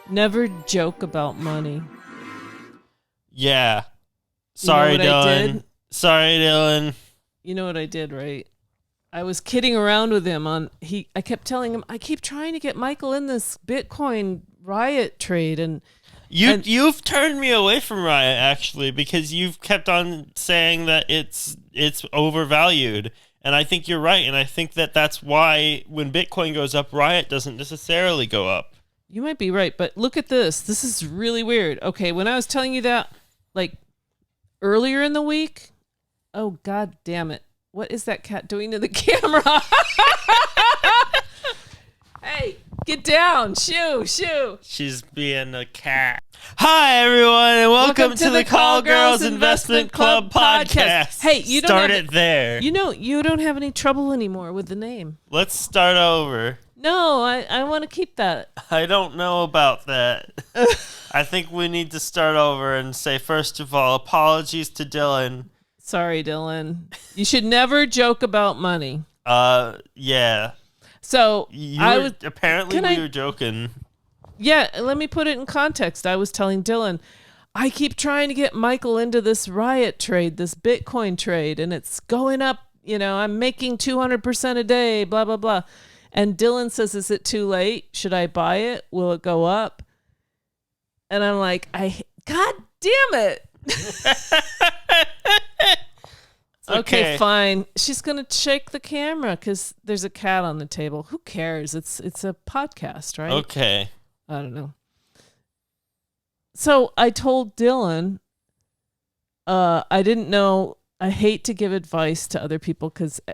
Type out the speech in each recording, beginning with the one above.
Never joke about money. Yeah. Sorry, Dylan. Sorry, Dylan. You know what I did, right? I was kidding around with him I kept telling him, I keep trying to get Michael in this Bitcoin Riot trade, and you've turned me away from Riot, actually, because you've kept on saying that it's overvalued. And I think you're right, and I think that's why when Bitcoin goes up, Riot doesn't necessarily go up. You might be right, but look at this. This is really weird. Okay, when I was telling you that, like, earlier in the week, oh, God damn it. What is that cat doing to the camera? Hey, get down. Shoo. She's being a cat. Hi, everyone, and welcome to the Call Girls Investment Club podcast. Hey, you don't start it there. You know, you don't have any trouble anymore with the name. Let's start over. No, I want to keep that. I don't know about that. I think we need to start over and say, first of all, apologies to Dylan. Sorry, Dylan. You should never joke about money. Yeah. So we were joking. Yeah, let me put it in context. I was telling Dylan, I keep trying to get Michael into this Riot trade, this Bitcoin trade, and it's going up. You know, I'm making 200% a day, blah, blah, blah. And Dylan says, is it too late? Should I buy it? Will it go up? And I'm like, God damn it. Okay, fine. She's going to shake the camera because there's a cat on the table. Who cares? It's a podcast, right? Okay. I don't know. So I told Dylan, I didn't know. I hate to give advice to other people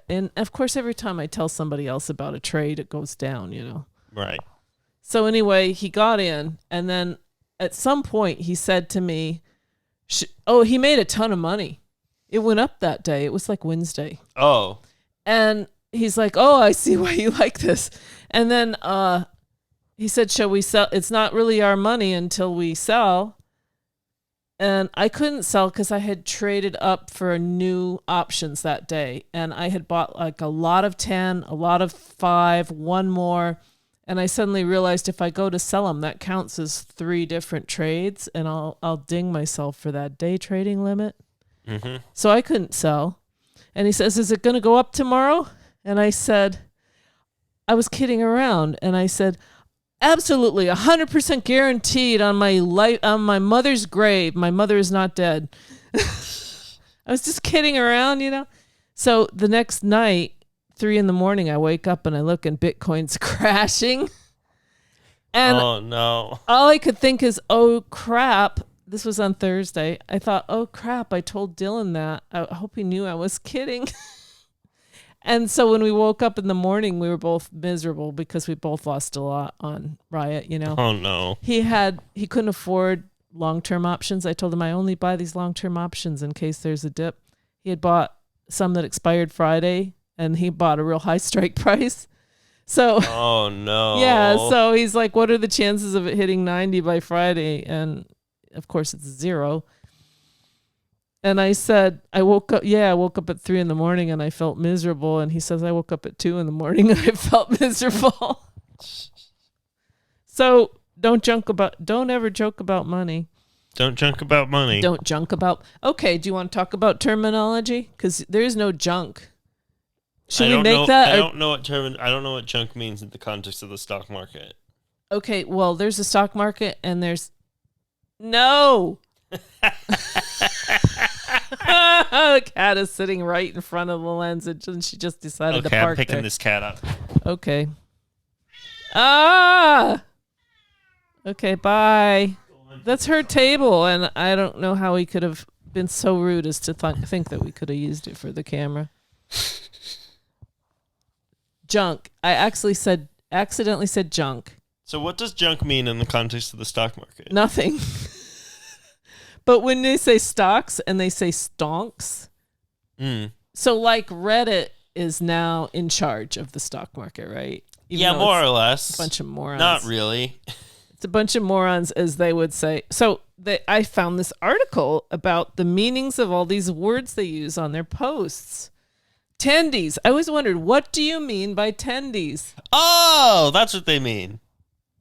and of course, every time I tell somebody else about a trade, it goes down, you know? Right. So anyway, he got in, and then at some point he said to me, he made a ton of money. It went up that day. It was like Wednesday. Oh. And he's like, oh, I see why you like this. And then he said, shall we sell? It's not really our money until we sell. And I couldn't sell because I had traded up for new options that day. And I had bought like a lot of 10, a lot of 5, one more. And I suddenly realized if I go to sell them, that counts as 3 different trades. And I'll ding myself for that day trading limit. Mm-hmm. So I couldn't sell. And he says, is it going to go up tomorrow? And I said, I was kidding around. And I said, absolutely, 100% guaranteed on my mother's grave. My mother is not dead. I was just kidding around, you know. So the next night, 3 a.m, I wake up and I look and Bitcoin's crashing. And oh no! All I could think is, oh crap. This was on Thursday. I thought, oh crap, I told Dylan that. I hope he knew I was kidding. And so when we woke up in the morning, we were both miserable because we both lost a lot on Riot, you know. Oh no. He couldn't afford long-term options. I told him I only buy these long-term options in case there's a dip. He had bought some that expired Friday, and he bought a real high strike price. So oh no. Yeah, so he's like, what are the chances of it hitting 90 by Friday? And of course it's 0. And I said, I woke up at 3 a.m. and I felt miserable. And he says, I woke up at 2 a.m. and I felt miserable. So don't ever joke about money. Don't junk about money. Don't junk about. Okay, do you want to talk about terminology? Because there is no junk. Should we make that? I don't know what junk means in the context of the stock market. Okay, well, there's a stock market and there's no. The cat is sitting right in front of the lens, and she just decided to park. Okay, I'm picking this cat up. Okay. Okay, bye. That's her table, and I don't know how he could have been so rude as to think that we could have used it for the camera. Junk. I accidentally said junk. So what does junk mean in the context of the stock market? Nothing. But when they say stocks and they say stonks, so like Reddit is now in charge of the stock market, right? Yeah, more or less. A bunch of morons. Not really. It's a bunch of morons, as they would say. So I found this article about the meanings of all these words they use on their posts. Tendies. I always wondered, what do you mean by tendies? Oh, that's what they mean.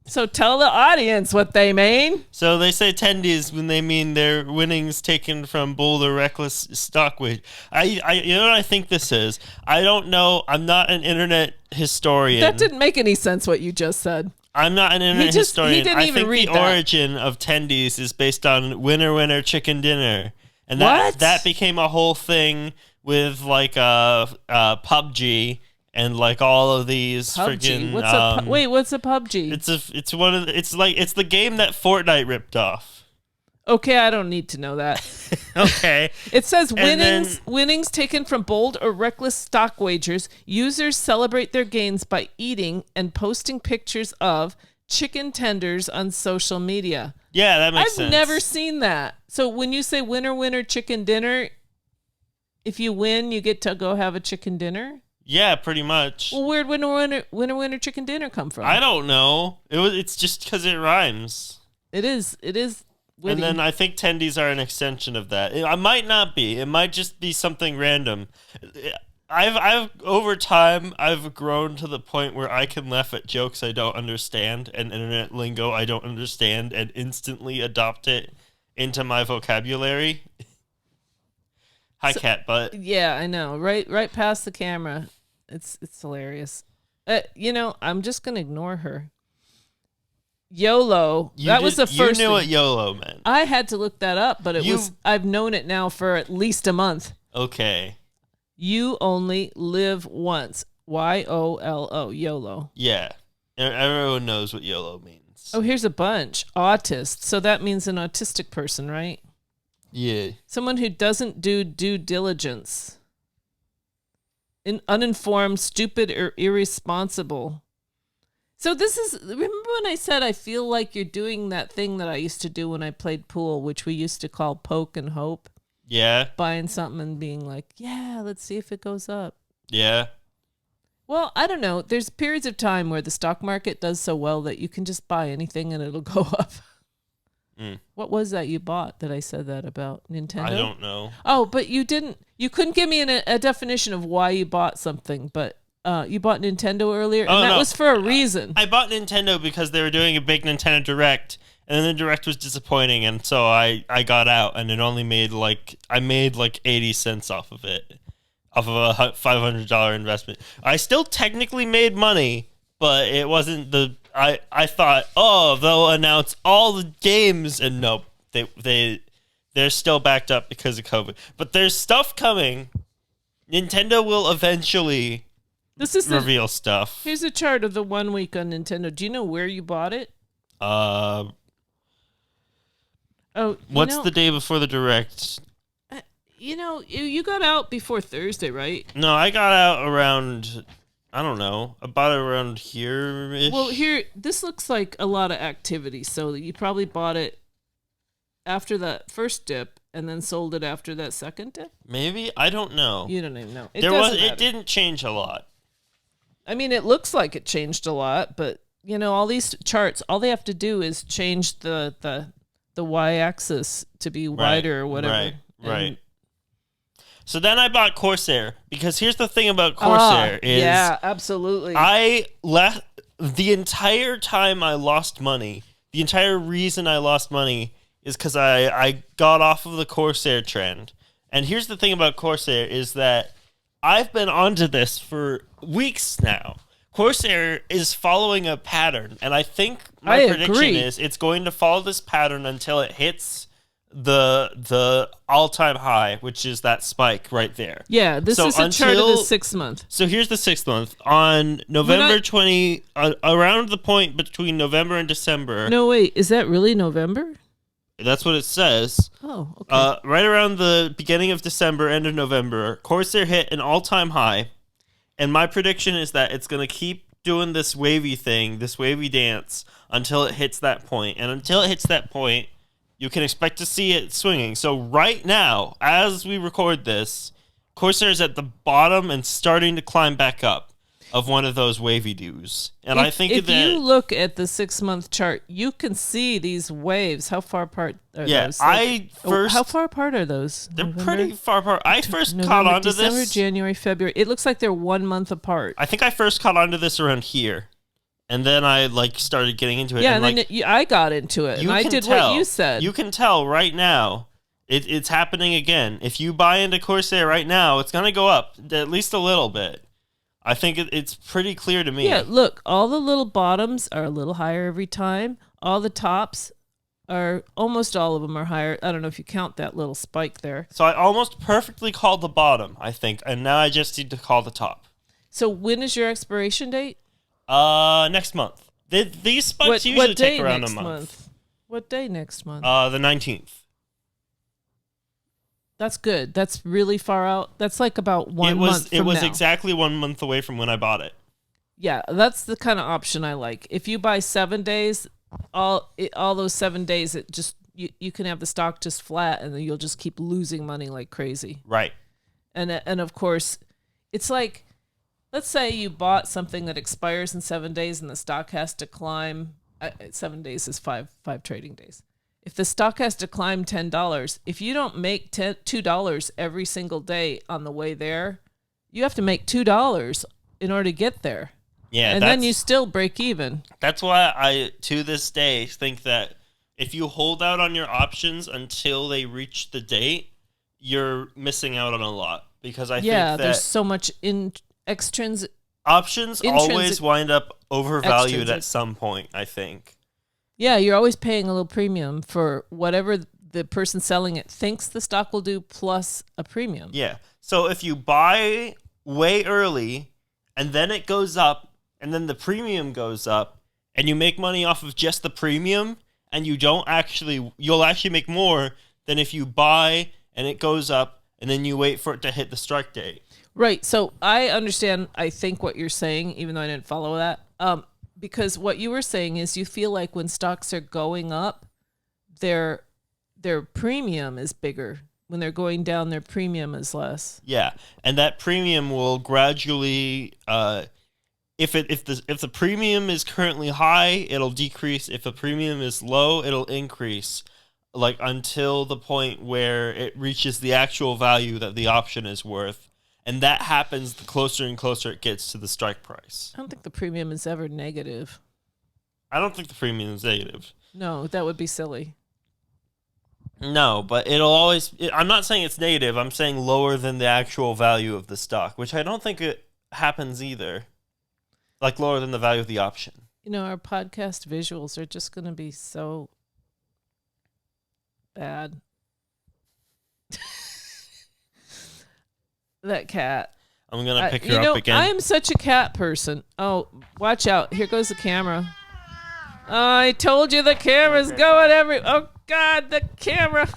So tell the audience what they mean. So they say tendies when they mean their winnings taken from bold or reckless stock wage. You know what I think this is? I don't know. I'm not an internet historian. That didn't make any sense what you just said. I'm not an internet historian. He didn't even read the origin of tendies is based on winner, winner, chicken dinner. And that became a whole thing with like PUBG and like all of these freaking what's a PUBG? It's the game that Fortnite ripped off. Okay, I don't need to know that. Okay. It says winnings taken from bold or reckless stock wagers. Users celebrate their gains by eating and posting pictures of chicken tenders on social media. Yeah, that makes sense. I've never seen that. So when you say winner, winner, chicken dinner, if you win, you get to go have a chicken dinner? Yeah, pretty much. Well, where'd winner, chicken dinner come from? I don't know. It's just because it rhymes. It is. Witty. And then I think tendies are an extension of that. I might not be. It might just be something random. I've over time I've grown to the point where I can laugh at jokes I don't understand and internet lingo I don't understand and instantly adopt it into my vocabulary. Hi, cat butt. Yeah, I know. Right past the camera. It's hilarious. I'm just gonna ignore her. YOLO. Was the first. You knew what YOLO meant. I had to look that up, but I've known it now for at least a month. Okay. You only live once. YOLO. YOLO. Yeah. Everyone knows what YOLO means. Oh, here's a bunch. Autist. So that means an autistic person, right? Yeah. Someone who doesn't do due diligence. Uninformed, stupid, or irresponsible. So remember when I said I feel like you're doing that thing that I used to do when I played pool, which we used to call poke and hope? Yeah. Buying something and being like, yeah, let's see if it goes up. Yeah. Well, I don't know. There's periods of time where the stock market does so well that you can just buy anything and it'll go up. What was that you bought that I said that about? Nintendo? I don't know. Oh, but you couldn't give me a definition of why you bought something, but you bought Nintendo earlier, and that was for a reason. I bought Nintendo because they were doing a big Nintendo Direct, and then the Direct was disappointing, and so I got out, and it only made like 80 cents off of it, off of a $500 investment. I still technically made money, but it wasn't I thought, they'll announce all the games, and nope, they're still backed up because of COVID. But there's stuff coming. Nintendo will eventually reveal stuff. Here's a chart of the 1 week on Nintendo. Do you know where you bought it? What's the day before the Direct? You got out before Thursday, right? No, I got out around, I don't know, about around here-ish. Well, this looks like a lot of activity, so you probably bought it after that first dip and then sold it after that second dip? Maybe? I don't know. You don't even know. It didn't change a lot. I mean, it looks like it changed a lot, but, all these charts, all they have to do is change the y-axis to be wider or whatever. Right. So then I bought Corsair, because here's the thing about Corsair is... Yeah, absolutely. The entire time I lost money, the entire reason I lost money is because I got off of the Corsair trend. And here's the thing about Corsair is that I've been onto this for weeks now. Corsair is following a pattern, and I think my prediction is it's going to follow this pattern until it hits the all-time high, which is that spike right there. Yeah, this is a chart of the 6 month. So here's the 6th month. On November 20, around the point between November and December. No, wait, is that really November? That's what it says. Oh, okay. Right around the beginning of December, end of November, Corsair hit an all-time high. And my prediction is that it's going to keep doing this wavy thing, this wavy dance, until it hits that point. And until it hits that point, you can expect to see it swinging. So right now, as we record this, Corsair is at the bottom and starting to climb back up of one of those wavy doos. And I think if you look at the 6 month chart, you can see these waves. How far apart are those? How far apart are those? They're pretty far apart. I first November, caught onto December, this. January, February. It looks like they're 1 month apart. I think I first caught onto this around here. And then I like started getting into it. Yeah, and then like, I got into it, and I did what you said. You can tell right now it's happening again. If you buy into Corsair right now, it's going to go up at least a little bit. I think it's pretty clear to me. Yeah, look, all the little bottoms are a little higher every time. All the tops are, almost all of them are higher. I don't know if you count that little spike there. So I almost perfectly called the bottom, I think, and now I just need to call the top. So when is your expiration date? Next month. These spikes usually take around a month. What day next month? The 19th. That's good. That's really far out. That's like about 1 month from It was now. exactly 1 month away from when I bought it. Yeah, that's the kind of option I like. If you buy 7 days, all those 7 days, it just you can have the stock just flat, and then you'll just keep losing money like crazy. Right. And of course, it's like, let's say you bought something that expires in 7 days, and the stock has to climb. 7 days is five trading days. If the stock has to climb $10, if you don't make $2 every single day on the way there, you have to make $2 in order to get there. Yeah, and then you still break even. That's why I, to this day, think that if you hold out on your options until they reach the date, you're missing out on a lot. Because I think that there's so much extrinsic. Options always wind up overvalued at some point, I think. Yeah, you're always paying a little premium for whatever the person selling it thinks the stock will do, plus a premium. Yeah. So if you buy way early and then it goes up and then the premium goes up and you make money off of just the premium, and you'll actually make more than if you buy and it goes up and then you wait for it to hit the strike date. Right. So I understand, I think, what you're saying, even though I didn't follow that. Because what you were saying is you feel like when stocks are going up, their premium is bigger. When they're going down, their premium is less. Yeah, and that premium will gradually, if the premium is currently high, it'll decrease. If the premium is low, it'll increase, like until the point where it reaches the actual value that the option is worth. And that happens the closer and closer it gets to the strike price. I don't think the premium is ever negative. I don't think the premium is negative. No, that would be silly. No, but it'll always... I'm not saying it's negative. I'm saying lower than the actual value of the stock, which I don't think it happens either. Like lower than the value of the option. You know, our podcast visuals are just going to be so bad. That cat. I'm going to pick her up again. I am such a cat person. Oh, watch out. Here goes the camera. I told you the camera's going oh, God, the camera.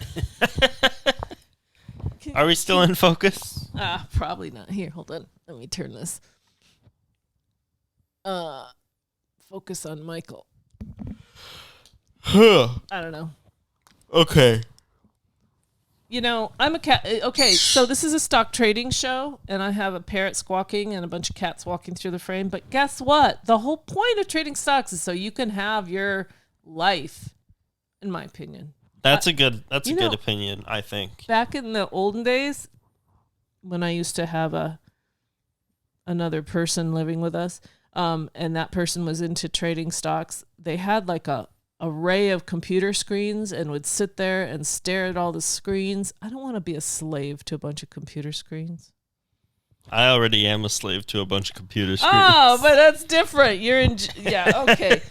Are we still in focus? Probably not. Here, hold on. Let me turn this. Focus on Michael. I don't know. Okay. You know, I'm a cat. Okay, so this is a stock trading show, and I have a parrot squawking and a bunch of cats walking through the frame. But guess what? The whole point of trading stocks is so you can have your life, in my opinion. That's a good opinion, I think. Back in the olden days, when I used to have another person living with us, and that person was into trading stocks, they had like a array of computer screens and would sit there and stare at all the screens. I don't want to be a slave to a bunch of computer screens. I already am a slave to a bunch of computer screens. Oh, but that's different. You're in... Yeah, okay.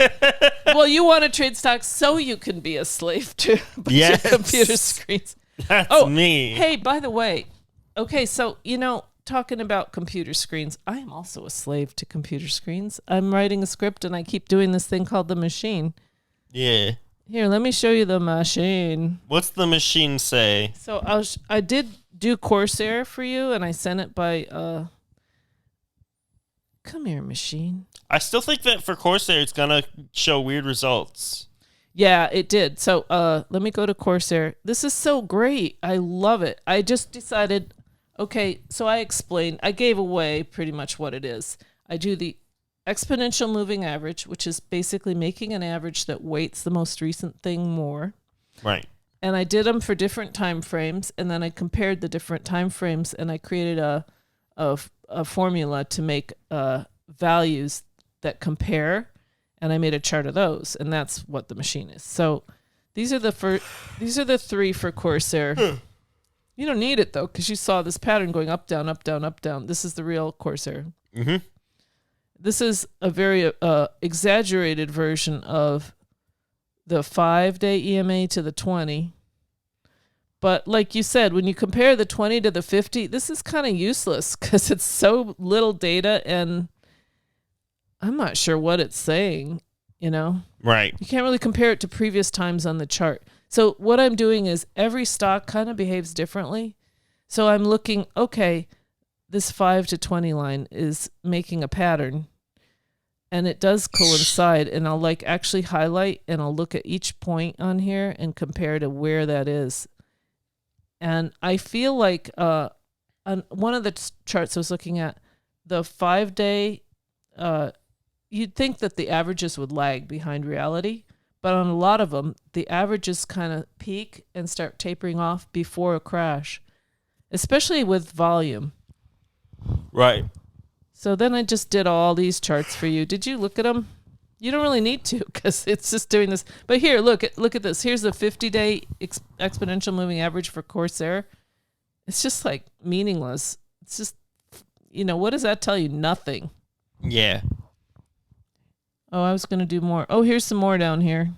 Well, you want to trade stocks so you can be a slave to a bunch of computer screens. That's me. Hey, by the way, okay, so, you know, talking about computer screens, I am also a slave to computer screens. I'm writing a script and I keep doing this thing called the machine. Yeah. Here, let me show you the machine. What's the machine say? So I did do Corsair for you, and I sent it by... Come here, machine. I still think that for Corsair, it's going to show weird results. Yeah, it did. So let me go to Corsair. This is so great. I love it. I just decided... Okay, so I gave away pretty much what it is. I do the exponential moving average, which is basically making an average that weights the most recent thing more. Right. And I did them for different time frames, and then I compared the different time frames, and I created a formula to make values that compare. and I made a chart of those, and that's what the machine is. So these are the three for Corsair. You don't need it though, because you saw this pattern going up, down, up, down, up, down. This is the real Corsair. Mm-hmm. This is a very exaggerated version of the 5-day EMA to the 20. But like you said, when you compare the 20 to the 50, this is kind of useless because it's so little data and I'm not sure what it's saying, you know? Right. You can't really compare it to previous times on the chart. So what I'm doing is every stock kind of behaves differently. So I'm looking, okay, this 5 to 20 line is making a pattern and it does coincide, and I'll like actually highlight and I'll look at each point on here and compare to where that is. And I feel like on one of the charts I was looking at, the 5-day, you'd think that the averages would lag behind reality, but on a lot of them, the averages kind of peak and start tapering off before a crash, especially with volume. Right. So then I just did all these charts for you. Did you look at them? You don't really need to because it's just doing this. But here, look at this. Here's the 50-day exponential moving average for Corsair. It's just like meaningless. It's just, what does that tell you? Nothing. Yeah. Oh, I was going to do more. Oh, here's some more down here.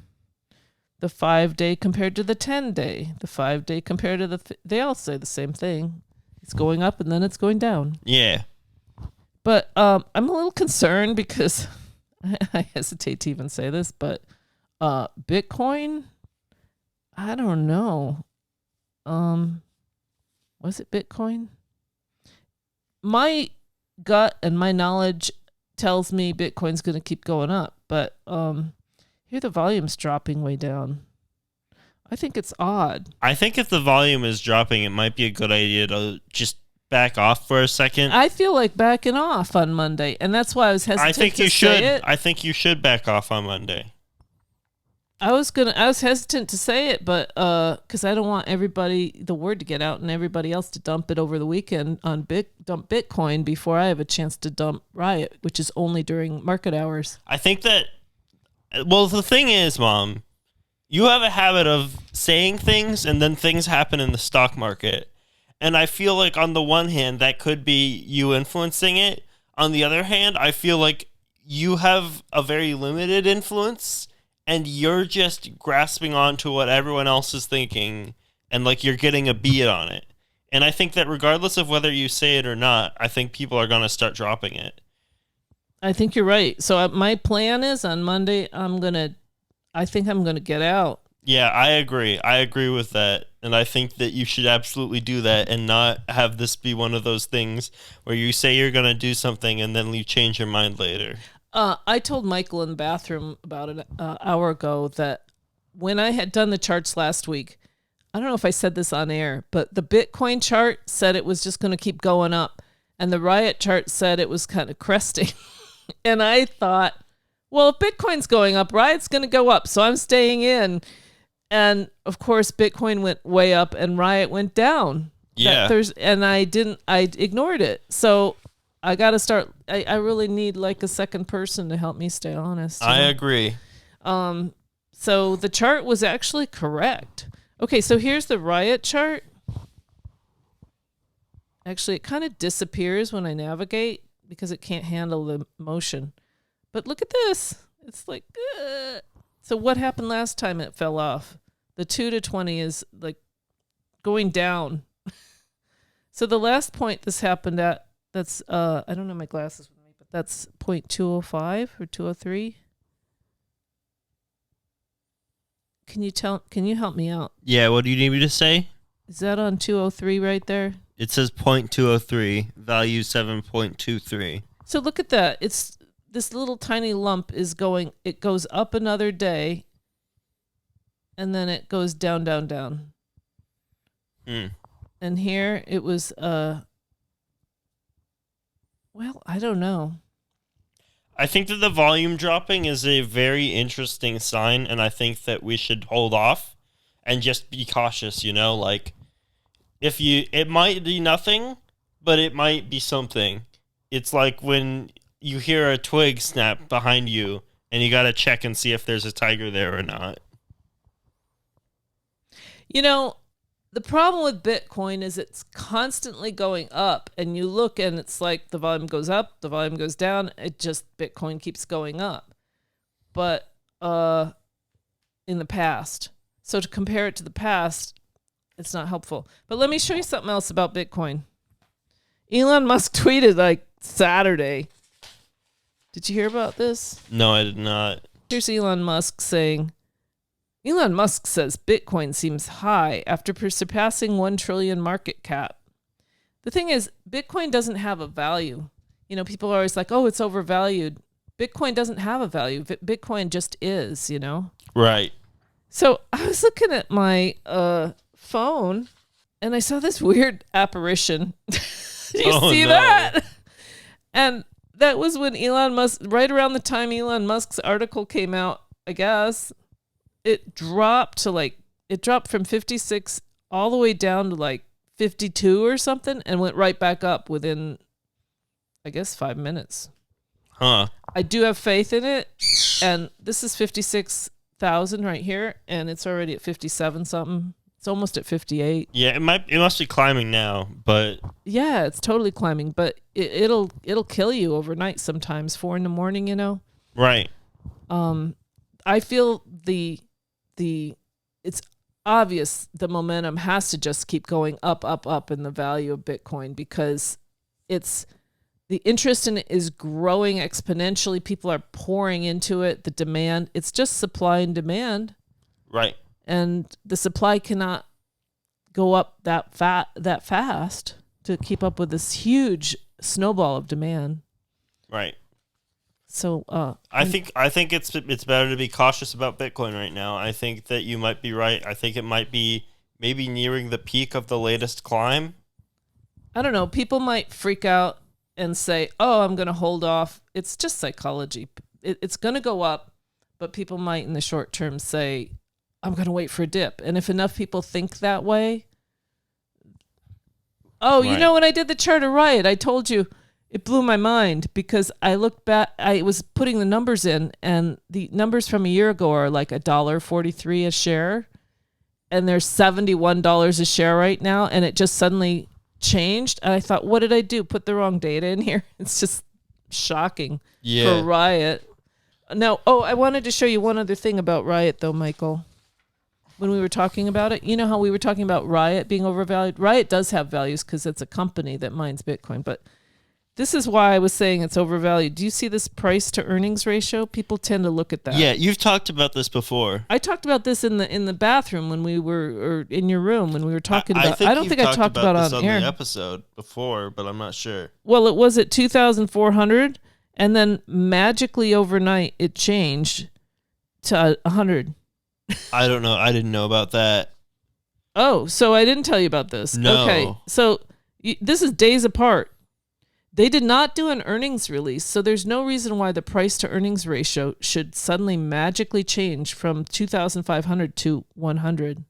The 5-day compared to the 10-day. The 5-day compared to they all say the same thing. It's going up and then it's going down. Yeah. But I'm a little concerned because I hesitate to even say this, but Bitcoin, I don't know. Was it Bitcoin? My gut and my knowledge tells me Bitcoin's going to keep going up, but here the volume's dropping way down. I think it's odd. I think if the volume is dropping, it might be a good idea to just back off for a second. I feel like backing off on Monday, and that's why I was hesitant to say it. I think you should back off on Monday. I was hesitant to say it, but because I don't want the word to get out and everybody else to dump it over the weekend on dump Bitcoin before I have a chance to dump Riot, which is only during market hours. I think that, well, the thing is, Mom, you have a habit of saying things and then things happen in the stock market. And I feel like on the one hand, that could be you influencing it. On the other hand, I feel like you have a very limited influence and you're just grasping onto what everyone else is thinking and like you're getting a beat on it. And I think that regardless of whether you say it or not, I think people are going to start dropping it. I think you're right. So my plan is on Monday, I think I'm going to get out. Yeah, I agree. I agree with that. And I think that you should absolutely do that and not have this be one of those things where you say you're going to do something and then you change your mind later. I told Michael in the bathroom about an hour ago that when I had done the charts last week, I don't know if I said this on air, but the Bitcoin chart said it was just going to keep going up. And the Riot chart said it was kind of cresting. And I thought, well, if Bitcoin's going up, Riot's going to go up. So I'm staying in. And of course, Bitcoin went way up and Riot went down. Yeah. I ignored it. So I got to start. I really need like a second person to help me stay honest. I agree. So the chart was actually correct. Okay, so here's the Riot chart. Actually, it kind of disappears when I navigate because it can't handle the motion. But look at this. It's like, so what happened last time it fell off? The 2 to 20 is like going down. So the last point this happened at, that's, I don't have my glasses with me, but that's 0.205 or 203. Can you help me out? Yeah, what do you need me to say? Is that on 203 right there? It says 0.203, value 7.23. So look at that. It's this little tiny lump it goes up another day and then it goes down, down, down. And here it was, well, I don't know. I think that the volume dropping is a very interesting sign, and I think that we should hold off and just be cautious, like it might be nothing, but it might be something. It's like when you hear a twig snap behind you and you got to check and see if there's a tiger there or not. You know, the problem with Bitcoin is it's constantly going up, and you look and it's like the volume goes up, the volume goes down. It just, Bitcoin keeps going up. But in the past. So to compare it to the past, it's not helpful. But let me show you something else about Bitcoin. Elon Musk tweeted like Saturday. Did you hear about this? No, I did not. Here's Elon Musk saying, Elon Musk says Bitcoin seems high after surpassing 1 trillion market cap. The thing is, Bitcoin doesn't have a value. You know, people are always like, oh, it's overvalued. Bitcoin doesn't have a value. Bitcoin just is, you know? Right. So I was looking at my phone and I saw this weird apparition. Do you see that? And that was when Elon Musk, right around the time Elon Musk's article came out, I guess, it dropped from 56 all the way down to like 52 or something and went right back up within, I guess, 5 minutes. Huh. I do have faith in it. And this is 56,000 right here. And it's already at 57 something. It's almost at 58. Yeah, it must be climbing now, but yeah, it's totally climbing, but it'll kill you overnight sometimes, 4 a.m, you know? Right. I feel it's obvious the momentum has to just keep going up in the value of Bitcoin because the interest in it is growing exponentially. People are pouring into it. The demand, it's just supply and demand. Right. And the supply cannot go up that fast to keep up with this huge snowball of demand. Right. So I think it's better to be cautious about Bitcoin right now. I think that you might be right. I think it might be maybe nearing the peak of the latest climb. I don't know. People might freak out and say, "Oh, I'm going to hold off." It's just psychology. It's going to go up, but people might in the short term say, I'm going to wait for a dip. And if enough people think that way, right. You know, when I did the chart of Riot, I told you it blew my mind because I looked back, I was putting the numbers in and the numbers from a year ago are like $1.43 a share and there's $71 a share right now. And it just suddenly changed. And I thought, what did I do? Put the wrong data in here. It's just shocking for Riot. Now, I wanted to show you one other thing about Riot though, Michael. When we were talking about it, you know how we were talking about Riot being overvalued? Riot does have values because it's a company that mines Bitcoin. But this is why I was saying it's overvalued. Do you see this price to earnings ratio? People tend to look at that. Yeah, you've talked about this before. I talked about this in the bathroom when we were, or in your room when we were talking about. I don't think I talked about this on on air. The episode before, but I'm not sure. Well, it was at 2,400, and then magically overnight it changed to 100. I don't know. I didn't know about that. Oh, so I didn't tell you about this. No. Okay, so this is days apart. They did not do an earnings release, so there's no reason why the price to earnings ratio should suddenly magically change from 2,500 to 100.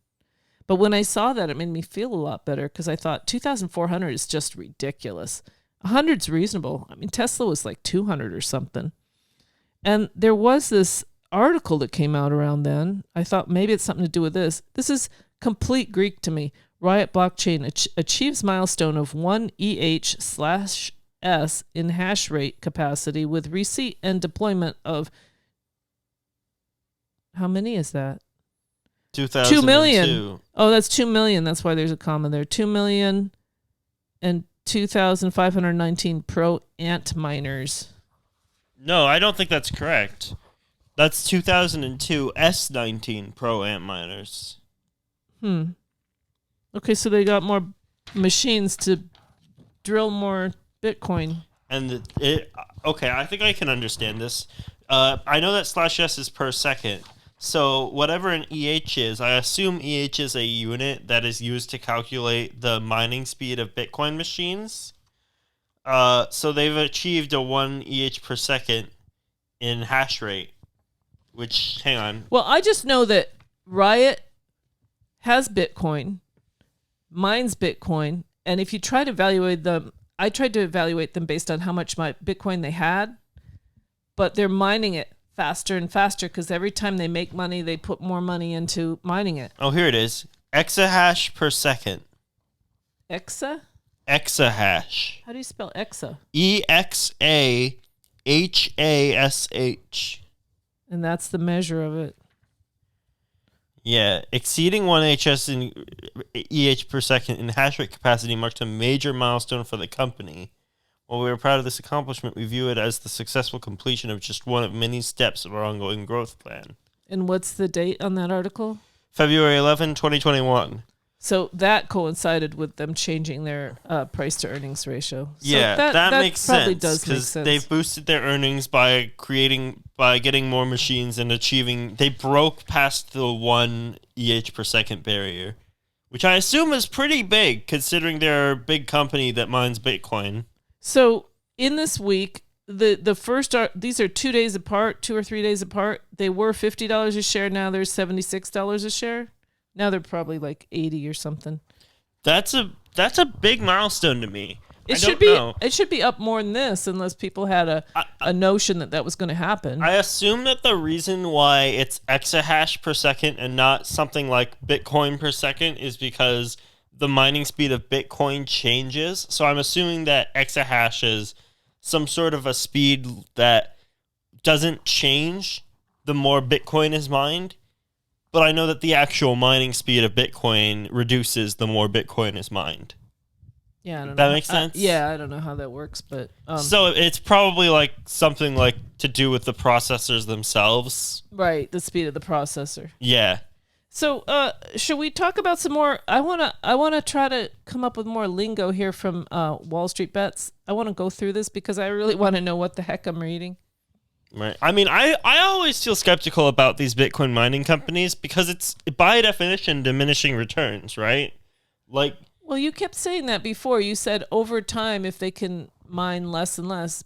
But when I saw that, it made me feel a lot better because I thought 2,400 is just ridiculous. 100's reasonable. I mean, Tesla was like 200 or something. And there was this article that came out around then. I thought maybe it's something to do with this. This is complete Greek to me. Riot Blockchain achieves milestone of 1 EH/s in hash rate capacity with receipt and deployment of, how many is that? 2 million. Oh, that's 2 million. That's why there's a comma there. 2 million and 2,519 pro ant miners. No, I don't think that's correct. That's 2002 S19 pro ant miners. Okay, so they got more machines to drill more Bitcoin. And okay, I think I can understand this. I know that /s is per second. So whatever an EH is, I assume EH is a unit that is used to calculate the mining speed of Bitcoin machines. So they've achieved a 1 EH per second in hash rate. Which, hang on. Well, I just know that Riot has Bitcoin, mines Bitcoin, and if you try to evaluate them, I tried to evaluate them based on how much Bitcoin they had, but they're mining it faster and faster because every time they make money, they put more money into mining it. Oh, here it is. Exahash per second. Exa? Exahash. How do you spell exa? EXAHASH. And that's the measure of it. Yeah, exceeding 1 HS in EH per second in hash rate capacity marks a major milestone for the company. While we are proud of this accomplishment, we view it as the successful completion of just one of many steps of our ongoing growth plan. And what's the date on that article? February 11, 2021. So that coincided with them changing their price to earnings ratio. So Yeah, that makes probably sense does make because sense. they've boosted their earnings by getting more machines and achieving. They broke past the 1 EH per second barrier, which I assume is pretty big considering they're a big company that mines Bitcoin. So in this week, the first these are 2 days apart, 2 or 3 days apart. They were $50 a share. Now they're $76 a share. Now they're probably like 80 or something. That's a big milestone to me. It should be up more than this unless people had a notion that was going to happen. I assume that the reason why it's exahash per second and not something like Bitcoin per second is because the mining speed of Bitcoin changes. So I'm assuming that exahash is some sort of a speed that doesn't change the more Bitcoin is mined. But I know that the actual mining speed of Bitcoin reduces the more Bitcoin is mined. Yeah, I don't know. That makes sense? I don't know how that works, but so it's probably like something like to do with the processors themselves. Right, the speed of the processor. Yeah. So, should we talk about some more? I wanna try to come up with more lingo here from Wall Street Bets. I want to go through this because I really want to know what the heck I'm reading. Right. I mean, I always feel skeptical about these Bitcoin mining companies because it's, by definition, diminishing returns, right? Like, well, you kept saying that before. You said over time, if they can mine less and less.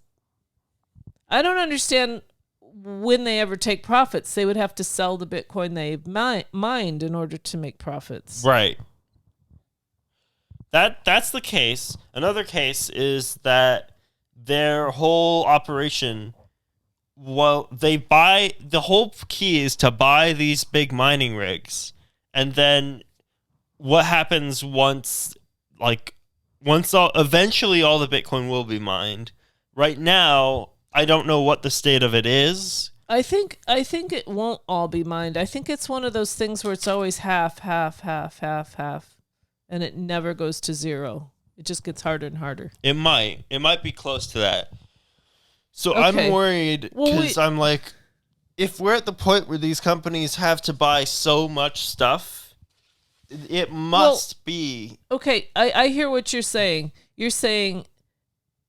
I don't understand when they ever take profits. They would have to sell the Bitcoin they've mined in order to make profits. Right. That's the case. Another case is that their whole operation... Well, the whole key is to buy these big mining rigs, and then what happens eventually all the Bitcoin will be mined. Right now, I don't know what the state of it is. I think it won't all be mined. I think it's one of those things where it's always half, and it never goes to zero. It just gets harder and harder. It might be close to that. So Okay. I'm worried because I'm like, if we're at the point where these companies have to buy so much stuff, it must be. Okay, I hear what you're saying. You're saying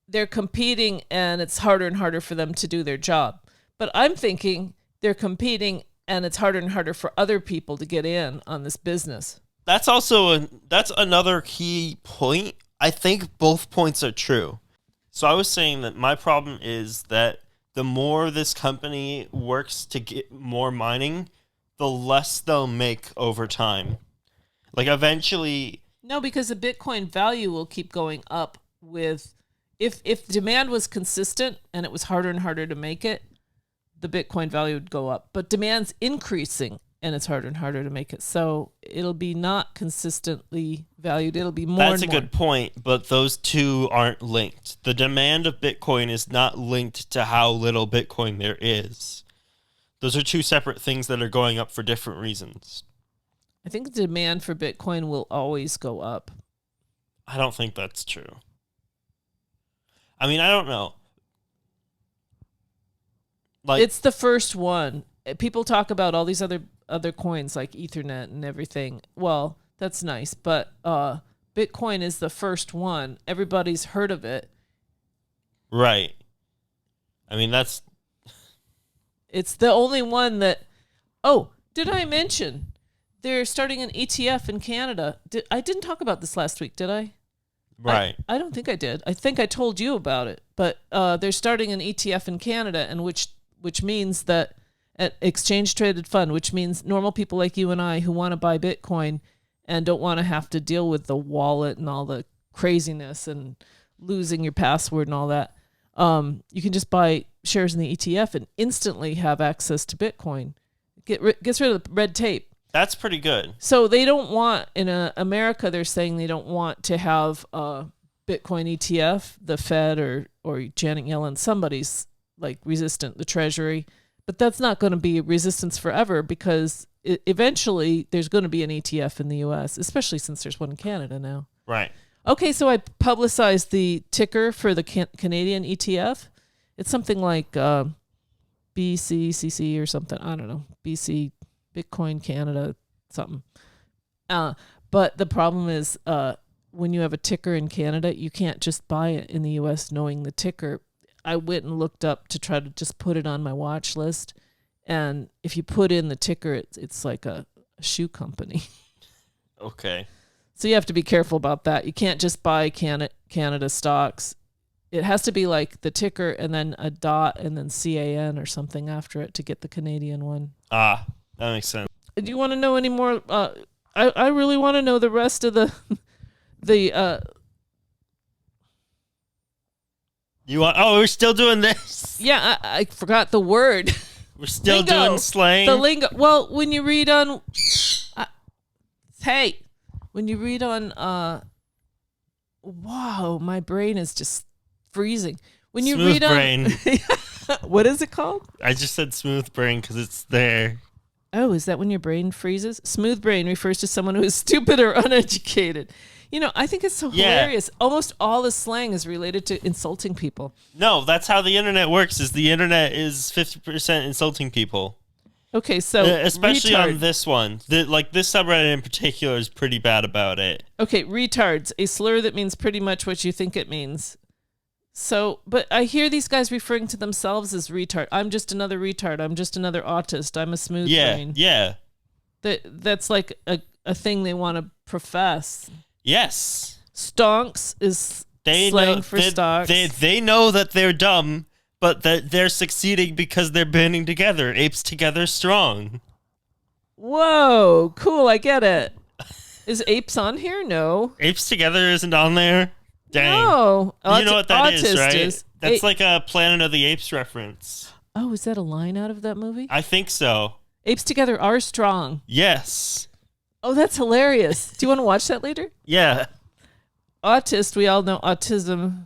they're competing and it's harder and harder for them to do their job. But I'm thinking they're competing and it's harder and harder for other people to get in on this business. That's another key point. I think both points are true. So I was saying that my problem is that the more this company works to get more mining, the less they'll make over time. Like eventually... No, because the Bitcoin value will keep going up with... If demand was consistent and it was harder and harder to make it, the Bitcoin value would go up. But demand's increasing and it's harder and harder to make it. So it'll be not consistently valued. It'll be more That's and a more. good point, but those two aren't linked. The demand of Bitcoin is not linked to how little Bitcoin there is. Those are two separate things that are going up for different reasons. I think the demand for Bitcoin will always go up. I don't think that's true. I mean, I don't know. Like, It's the first one. People talk about all these other coins like Ethernet and everything. Well, that's nice, but Bitcoin is the first one. Everybody's heard of it. right. I mean, It's the only one that... Oh, did I mention they're starting an ETF in Canada? I didn't talk about this last week, did I? right. I don't think I did. I think I told you about it. But they're starting an ETF in Canada, and which means that an exchange-traded fund, which means normal people like you and I who want to buy Bitcoin and don't want to have to deal with the wallet and all the craziness and losing your password and all that, you can just buy shares in the ETF and instantly have access to Bitcoin. Gets rid of the red tape. That's pretty good. So they don't want, in America, they're saying they don't want to have a Bitcoin ETF, the Fed or Janet Yellen, somebody's like resistant, the Treasury. But that's not going to be resistance forever because eventually there's going to be an ETF in the U.S., especially since there's one in Canada now. Right. Okay, so I publicized the ticker for the Canadian ETF. It's something like BCCC or something. I don't know. BC, Bitcoin Canada, something. But the problem is when you have a ticker in Canada, you can't just buy it in the U.S. knowing the ticker. I went and looked up to try to just put it on my watch list. And if you put in the ticker, it's like a shoe company. Okay. So you have to be careful about that. You can't just buy Canada stocks. It has to be like the ticker and then a dot and then CAN or something after it to get the Canadian one. Ah, that makes sense. Do you want to know any more? I really want to know the rest of the You want? Oh, we're still doing this. Yeah, I forgot the word. We're still lingo. doing slang. The lingo. Well, when you read on, when you read on, wow, my brain is just freezing. When you Smooth read on, brain. what is it called? I just said smooth brain because it's there. Oh, is that when your brain freezes? Smooth brain refers to someone who is stupid or uneducated. You know, I think it's so hilarious. Almost all the slang is related to insulting people. No, that's how the internet works. Is the internet is 50% insulting people. Okay, so especially retard. on this one, like this subreddit in particular is pretty bad about it. Okay, retards, a slur that means pretty much what you think it means. So, but I hear these guys referring to themselves as retard. I'm just another retard. I'm just another autist. I'm a smooth brain. Yeah. That's like a thing they want to profess. Yes. Stonks is slang for stocks. They know that they're dumb, but that they're succeeding because they're banding together. Apes together strong. Whoa, cool, I get it. Is apes on here? No. Apes together isn't on there? Dang. No. You know what that is, right? Is That's like a Planet of the Apes reference. Oh, is that a line out of that movie? I think so. Apes together are strong. Yes. Oh, that's hilarious. Do you want to watch that later? Yeah. Autist, we all know autism,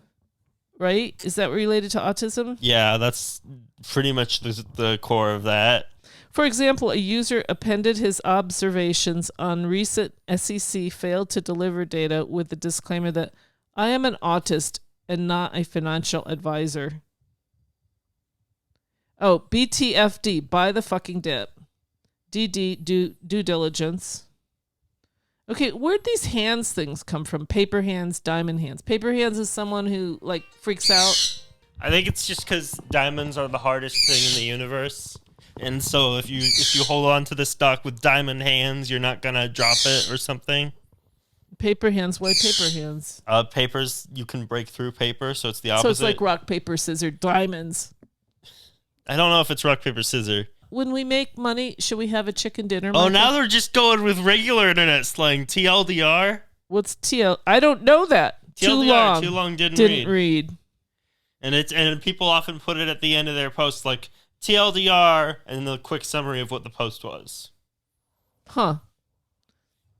right? Is that related to autism? Yeah, that's pretty much the core of that. For example, a user appended his observations on recent SEC failed to deliver data with the disclaimer that I am an autist and not a financial advisor. Oh, BTFD, buy the fucking dip. DD, due diligence. Okay, where'd these hands things come from? Paper hands, diamond hands. Paper hands is someone who, like, freaks out. I think it's just because diamonds are the hardest thing in the universe. And so if you hold on to the stock with diamond hands, you're not going to drop it or something. Paper hands, why paper hands? Papers, you can break through paper, so it's the opposite. So it's like rock, paper, scissors, diamonds. I don't know if it's rock, paper, scissors. When we make money, should we have a chicken dinner? Oh, now they're just going with regular internet slang. TLDR? What's TL? I don't know that. TLDR, too long, didn't read. And people often put it at the end of their posts like TLDR and the quick summary of what the post was. Huh.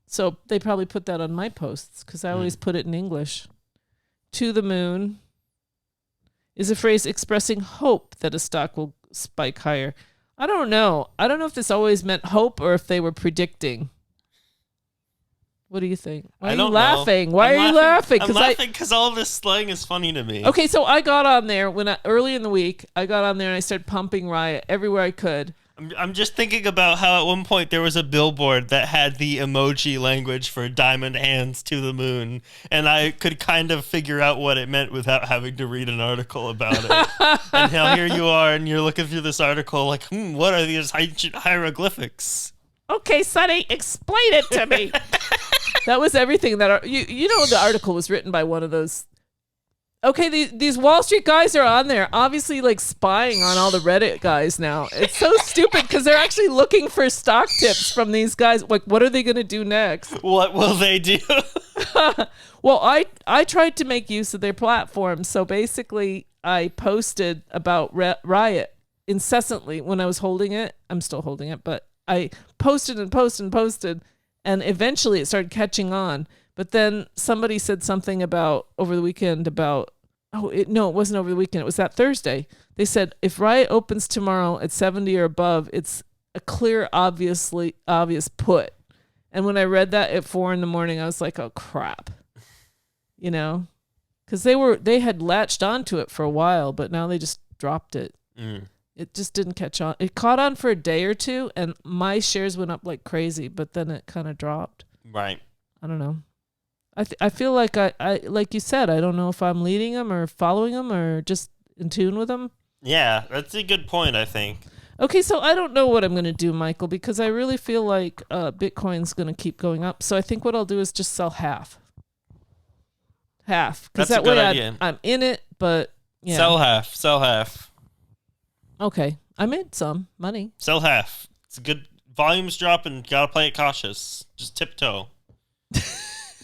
So they probably put that on my posts because I always put it in English. To the moon is a phrase expressing hope that a stock will spike higher. I don't know. I don't know if this always meant hope or if they were predicting. What do you think? Why are you laughing? Why are you laughing? I'm laughing because all this slang is funny to me. Okay, so I got on there early in the week. I got on there and I started pumping Riot everywhere I could. I'm just thinking about how at one point there was a billboard that had the emoji language for diamond hands to the moon, and I could kind of figure out what it meant without having to read an article about it. And now here you are, and you're looking through this article like, what are these hieroglyphics? Okay, Sonny, explain it to me. That was everything that you know the article was written by one of those. Okay, these Wall Street guys are on there, obviously like spying on all the Reddit guys now. It's so stupid because they're actually looking for stock tips from these guys. Like, what are they going to do next? What will they do? Well, I tried to make use of their platform. So basically, I posted about Riot incessantly when I was holding it. I'm still holding it, but I posted and posted and posted, and eventually it started catching on. But then somebody said something about over the weekend about, it wasn't over the weekend. It was that Thursday. They said, if Riot opens tomorrow at 70 or above, it's a clear, obvious put. And when I read that at 4 a.m, I was like, oh, crap. You know? Because they had latched onto it for a while, but now they just dropped it. It just didn't catch on. It caught on for a day or two, and my shares went up like crazy, but then it kind of dropped. Right. I don't know. I feel like I like you said, I don't know if I'm leading them or following them or just in tune with them. Yeah, that's a good point, I think. Okay, so I don't know what I'm going to do, Michael, because I really feel like Bitcoin's going to keep going up. So I think what I'll do is just sell half. Because that way I'm in it, but yeah. Sell half. Okay, I made some money. Sell half. It's a good volumes drop and gotta play it cautious. Just tiptoe.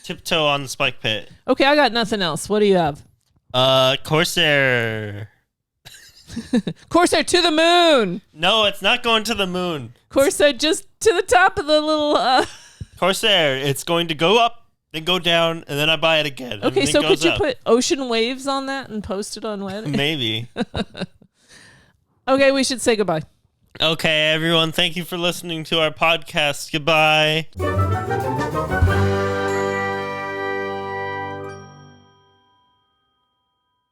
Tiptoe on the spike pit. Okay, I got nothing else. What do you have? Corsair. Corsair to the moon. No, it's not going to the moon. Corsair just to the top of the little... Corsair, it's going to go up, then go down, and then I buy it again. Okay, so could you put ocean waves on that and post it on Reddit? Maybe. Okay, we should say goodbye. Okay, everyone, thank you for listening to our podcast. Goodbye.